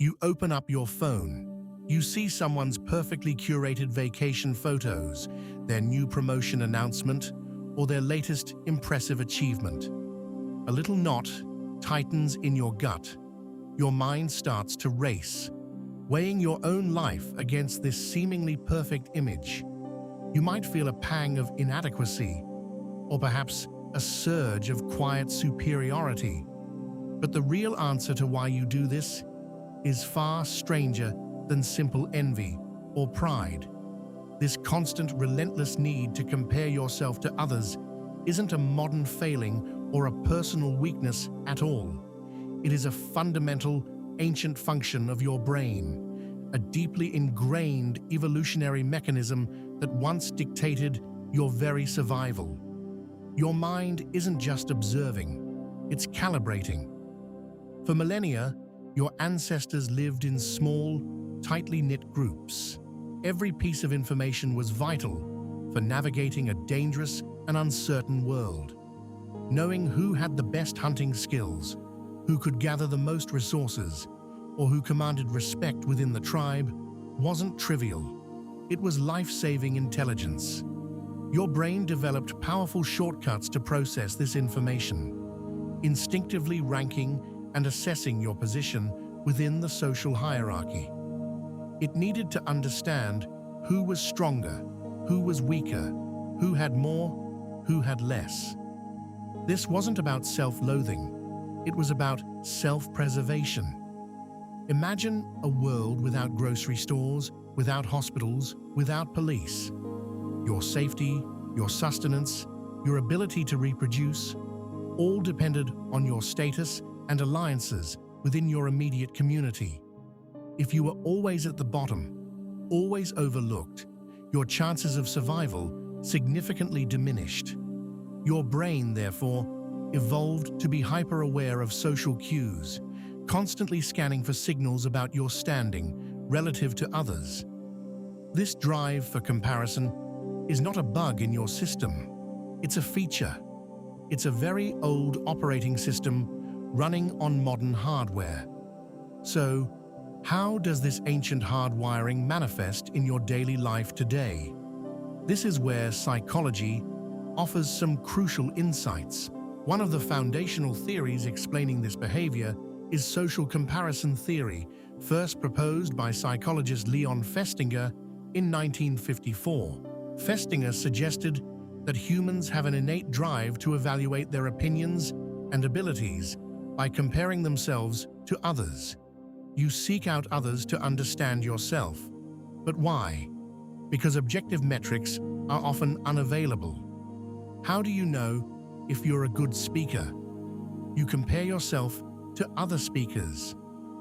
You open up your phone. You see someone's perfectly curated vacation photos, their new promotion announcement, or their latest impressive achievement. A little knot tightens in your gut. Your mind starts to race, weighing your own life against this seemingly perfect image. You might feel a pang of inadequacy, or perhaps a surge of quiet superiority. But the real answer to why you do this is far stranger than simple envy or pride. This constant, relentless need to compare yourself to others isn't a modern failing or a personal weakness at all. It is a fundamental, ancient function of your brain, a deeply ingrained evolutionary mechanism that once dictated your very survival. Your mind isn't just observing, it's calibrating. For millennia, your ancestors lived in small, tightly knit groups. Every piece of information was vital for navigating a dangerous and uncertain world. Knowing who had the best hunting skills, who could gather the most resources, or who commanded respect within the tribe wasn't trivial. It was life-saving intelligence. Your brain developed powerful shortcuts to process this information, instinctively ranking and assessing your position within the social hierarchy. It needed to understand who was stronger, who was weaker, who had more, who had less. This wasn't about self-loathing, it was about self-preservation. Imagine a world without grocery stores, without hospitals, without police. Your safety, your sustenance, your ability to reproduce, all depended on your status and alliances within your immediate community. If you were always at the bottom, always overlooked, your chances of survival significantly diminished. Your brain, therefore, evolved to be hyper-aware of social cues, constantly scanning for signals about your standing relative to others. This drive for comparison is not a bug in your system. It's a feature. It's a very old operating system running on modern hardware. So, how does this ancient hardwiring manifest in your daily life today? This is where psychology offers some crucial insights. One of the foundational theories explaining this behavior is social comparison theory, first proposed by psychologist Leon Festinger in 1954. Festinger suggested that humans have an innate drive to evaluate their opinions and abilities by comparing themselves to others. You seek out others to understand yourself. But why? Because objective metrics are often unavailable. How do you know if you're a good speaker? You compare yourself to other speakers.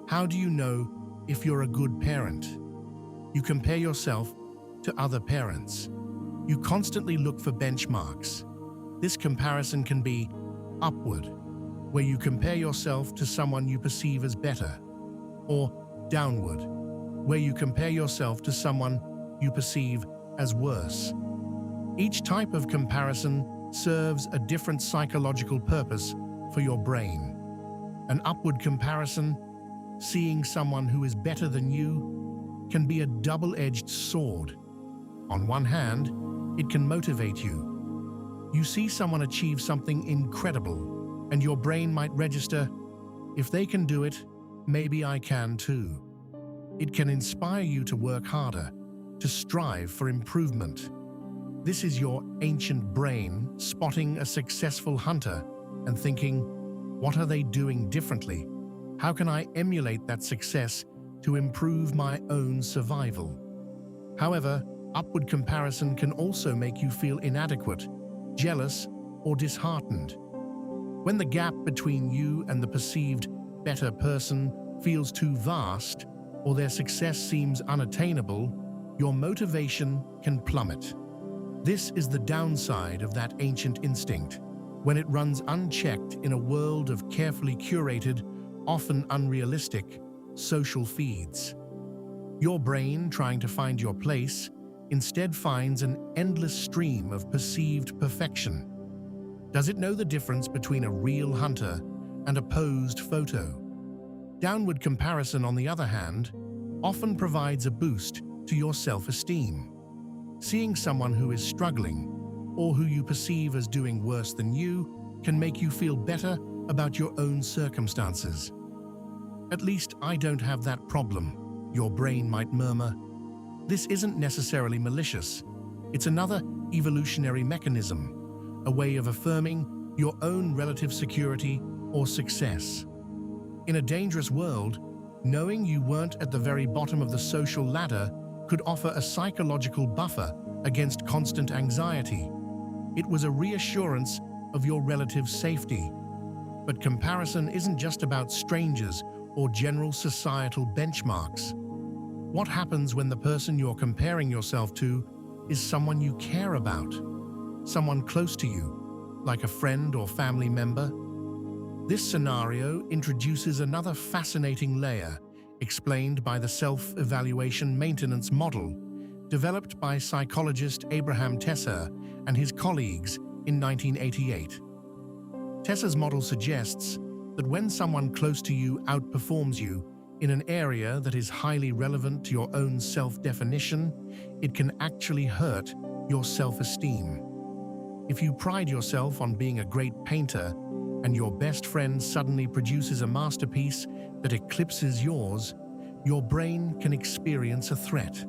How do you know if you're a good parent? You compare yourself to other parents. You constantly look for benchmarks. This comparison can be upward, where you compare yourself to someone you perceive as better, or downward, where you compare yourself to someone you perceive as worse. Each type of comparison serves a different psychological purpose for your brain. An upward comparison, seeing someone who is better than you, can be a double-edged sword. On one hand, it can motivate you. You see someone achieve something incredible, and your brain might register, if they can do it, maybe I can too. It can inspire you to work harder, to strive for improvement. This is your ancient brain spotting a successful hunter and thinking, what are they doing differently? How can I emulate that success to improve my own survival? However, upward comparison can also make you feel inadequate, jealous, or disheartened. When the gap between you and the perceived better person feels too vast, or their success seems unattainable, your motivation can plummet. This is the downside of that ancient instinct, when it runs unchecked in a world of carefully curated, often unrealistic, social feeds. Your brain, trying to find your place, instead finds an endless stream of perceived perfection. Does it know the difference between a real hunter and a posed photo? Downward comparison, on the other hand, often provides a boost to your self-esteem. Seeing someone who is struggling, or who you perceive as doing worse than you, can make you feel better about your own circumstances. "At least I don't have that problem," your brain might murmur. This isn't necessarily malicious. It's another evolutionary mechanism, a way of affirming your own relative security or success. In a dangerous world, knowing you weren't at the very bottom of the social ladder could offer a psychological buffer against constant anxiety. It was a reassurance of your relative safety. But comparison isn't just about strangers or general societal benchmarks. What happens when the person you're comparing yourself to is someone you care about, someone close to you, like a friend or family member? This scenario introduces another fascinating layer, explained by the self-evaluation maintenance model, developed by psychologist Abraham Tesser and his colleagues in 1988. Tesser's model suggests that when someone close to you outperforms you in an area that is highly relevant to your own self-definition, it can actually hurt your self-esteem. If you pride yourself on being a great painter and your best friend suddenly produces a masterpiece that eclipses yours, your brain can experience a threat.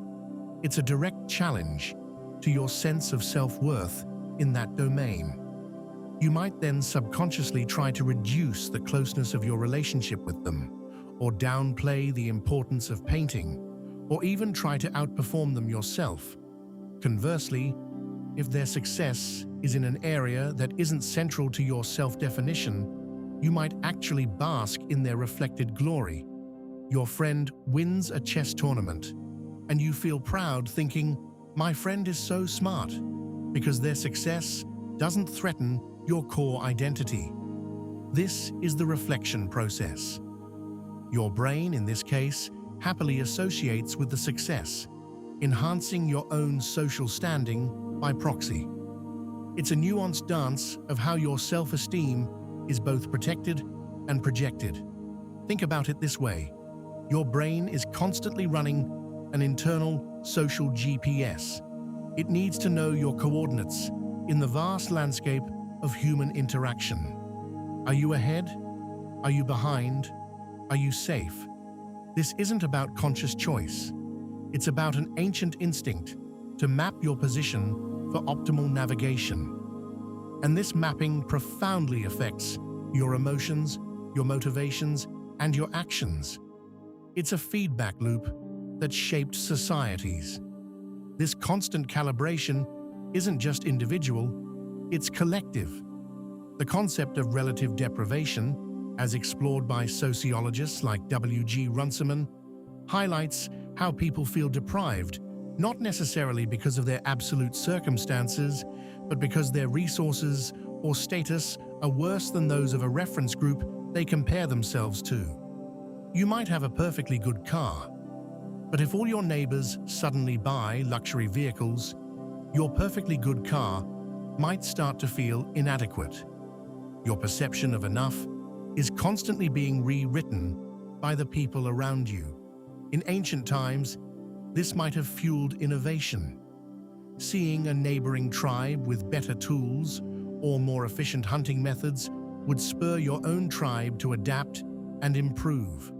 It's a direct challenge to your sense of self-worth in that domain. You might then subconsciously try to reduce the closeness of your relationship with them, or downplay the importance of painting, or even try to outperform them yourself. Conversely, if their success is in an area that isn't central to your self-definition, you might actually bask in their reflected glory. Your friend wins a chess tournament, and you feel proud thinking, "My friend is so smart," because their success doesn't threaten your core identity. This is the reflection process. Your brain, in this case, happily associates with the success, enhancing your own social standing by proxy. It's a nuanced dance of how your self-esteem is both protected and projected. Think about it this way. Your brain is constantly running an internal social GPS. It needs to know your coordinates in the vast landscape of human interaction. Are you ahead? Are you behind? Are you safe? This isn't about conscious choice. It's about an ancient instinct to map your position for optimal navigation. And this mapping profoundly affects your emotions, your motivations, and your actions. It's a feedback loop that shaped societies. This constant calibration isn't just individual, it's collective. The concept of relative deprivation, as explored by sociologists like W.G. Runciman, highlights how people feel deprived, not necessarily because of their absolute circumstances, but because their resources or status are worse than those of a reference group they compare themselves to. You might have a perfectly good car, but if all your neighbors suddenly buy luxury vehicles, your perfectly good car might start to feel inadequate. Your perception of enough is constantly being rewritten by the people around you. In ancient times, this might have fueled innovation. Seeing a neighboring tribe with better tools or more efficient hunting methods would spur your own tribe to adapt and improve.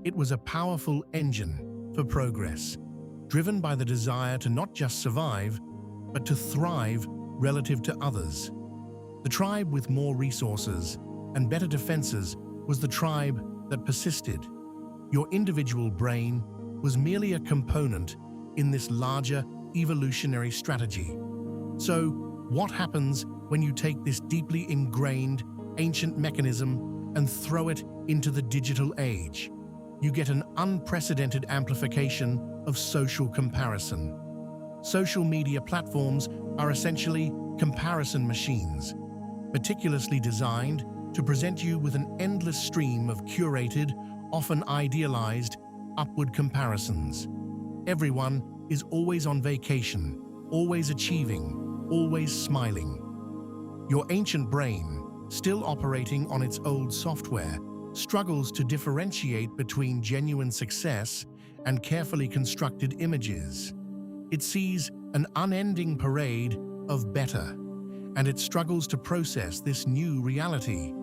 It was a powerful engine for progress, driven by the desire to not just survive, but to thrive relative to others. The tribe with more resources and better defenses was the tribe that persisted. Your individual brain was merely a component in this larger evolutionary strategy. So, what happens when you take this deeply ingrained ancient mechanism and throw it into the digital age? You get an unprecedented amplification of social comparison. Social media platforms are essentially comparison machines, meticulously designed to present you with an endless stream of curated, often idealized, upward comparisons. Everyone is always on vacation, always achieving, always smiling. Your ancient brain, still operating on its old software, struggles to differentiate between genuine success and carefully constructed images. It sees an unending parade of better, and it struggles to process this new reality.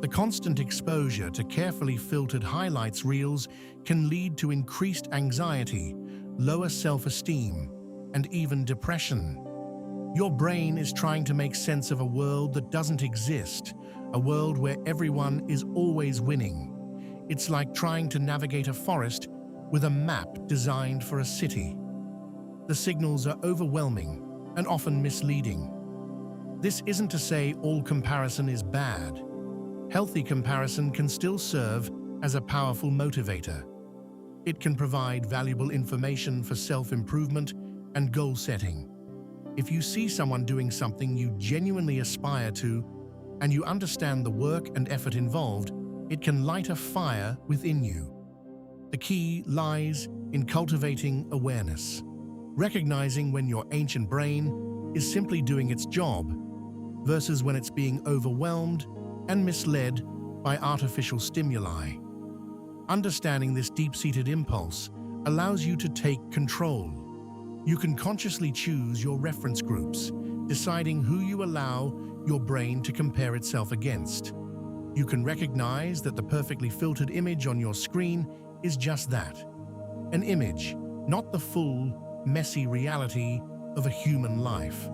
The constant exposure to carefully filtered highlights reels can lead to increased anxiety, lower self-esteem, and even depression. Your brain is trying to make sense of a world that doesn't exist, a world where everyone is always winning. It's like trying to navigate a forest with a map designed for a city. The signals are overwhelming and often misleading. This isn't to say all comparison is bad. Healthy comparison can still serve as a powerful motivator. It can provide valuable information for self-improvement and goal setting. If you see someone doing something you genuinely aspire to, and you understand the work and effort involved, it can light a fire within you. The key lies in cultivating awareness, recognizing when your ancient brain is simply doing its job versus when it's being overwhelmed and misled by artificial stimuli. Understanding this deep-seated impulse allows you to take control. You can consciously choose your reference groups, deciding who you allow your brain to compare itself against. You can recognize that the perfectly filtered image on your screen is just that, an image, not the full, messy reality of a human life.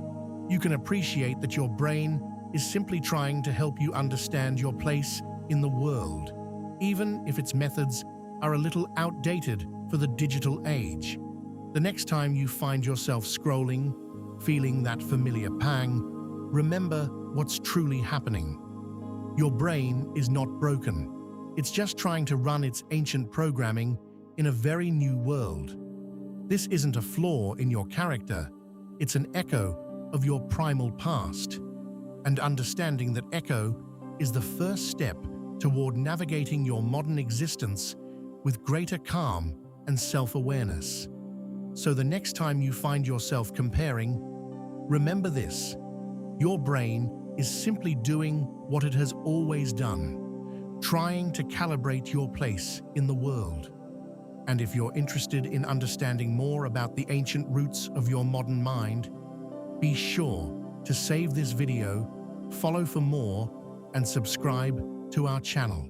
You can appreciate that your brain is simply trying to help you understand your place in the world, even if its methods are a little outdated for the digital age. The next time you find yourself scrolling, feeling that familiar pang, remember what's truly happening. Your brain is not broken. It's just trying to run its ancient programming in a very new world. This isn't a flaw in your character. It's an echo of your primal past. And understanding that echo is the first step toward navigating your modern existence with greater calm and self-awareness. So the next time you find yourself comparing, remember this: your brain is simply doing what it has always done, trying to calibrate your place in the world. And if you're interested in understanding more about the ancient roots of your modern mind, be sure to save this video, follow for more, and subscribe to our channel.